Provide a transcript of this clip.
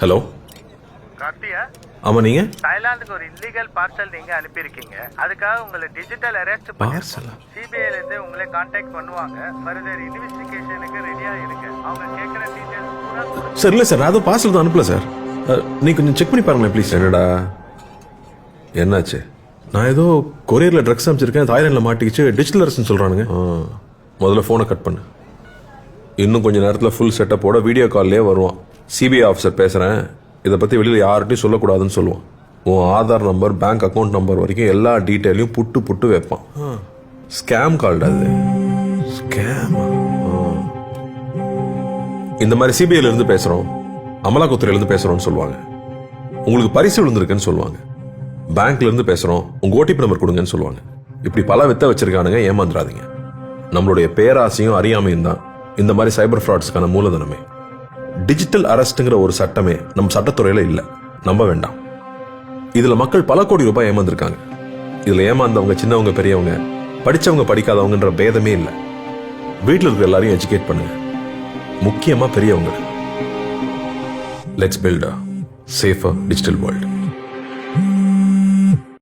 Hello கார்த்தியா, ஆமா நீங்க தாய்லாந்துக்கு ஒரு இல்லீகல் பார்சல் நீங்க அனுப்பியிருக்கீங்க. அதுக்காக உங்களை டிஜிட்டல் அரெஸ்ட் பார்சலா? சிபிஐல இருந்து உங்களை கான்டாக்ட் பண்ணுவாங்க. ஃபர்தர் இன்வெஸ்டிகேஷனுக்கு ரெடியா இருங்க. அவங்க கேட்குற டீடைல்ஸ் பூரா சார் இல்லை சார், நான் அதுவும் பார்சல் தான் அனுப்பல சார். நீ கொஞ்சம் செக் பண்ணி பாருங்களேன் ப்ளீஸ். என்னடா என்னாச்சு? நான் ஏதோ கொரியரில் ட்ரக்ஸ் அனுப்பிச்சிருக்கேன், தாய்லாண்டில் மாட்டிக்கிச்சு, டிஜிட்டல் அரெஸ்ட்னு சொல்கிறானுங்க. முதல்ல ஃபோனை கட் பண்ணு. இன்னும் கொஞ்சம் நேரத்தில் ஃபுல் செட்டப்போட வீடியோ கால்லே வருவான். சிபிஐ ஆஃபீஸர் பேசுகிறேன், இதை பற்றி வெளியில் யார்கிட்டையும் சொல்லக்கூடாதுன்னு சொல்லுவான். உன் Aadhaar number, bank account number வரைக்கும் எல்லா டீட்டெயிலையும் புட்டு புட்டு வைப்பான். ஸ்கேம் கால்டு அது. ஸ்கேம். இந்த மாதிரி சிபிஐல இருந்து பேசுகிறோம், அமலாக்கத்துறையிலேருந்து பேசுகிறோம்னு சொல்லுவாங்க. உங்களுக்கு பரிசு விழுந்திருக்குன்னு சொல்லுவாங்க. பேங்க்ல இருந்து பேசுகிறோம், உங்கள் ஓடிபி நம்பர் கொடுங்கன்னு சொல்லுவாங்க. இப்படி பல வித்த வச்சிருக்கானுங்க, ஏமாந்துடாதீங்க. நம்மளுடைய பேராசையும் அறியாமையும் தான் இந்த மாதிரி சைபர் ஃப்ராட்ஸ்க்கான மூலதனமே. டிஜிட்டல் அரெஸ்ட்ங்கிற ஒரு சட்டமே நம்ம சட்டத்துறையில இல்ல, நம்ப வேண்டாம். இதுல மக்கள் பல கோடி ரூபாய் ஏமாந்துருக்காங்க. இதுல ஏமாந்தவங்க சின்னவங்க பெரியவங்க, படிச்சவங்க படிக்காதவங்கன்ற பேதமே இல்லை. வீட்டில் இருக்கிற எல்லாரையும் எஜுகேட் பண்ணுங்க, முக்கியமா பெரியவங்க. Let's build a safer digital world.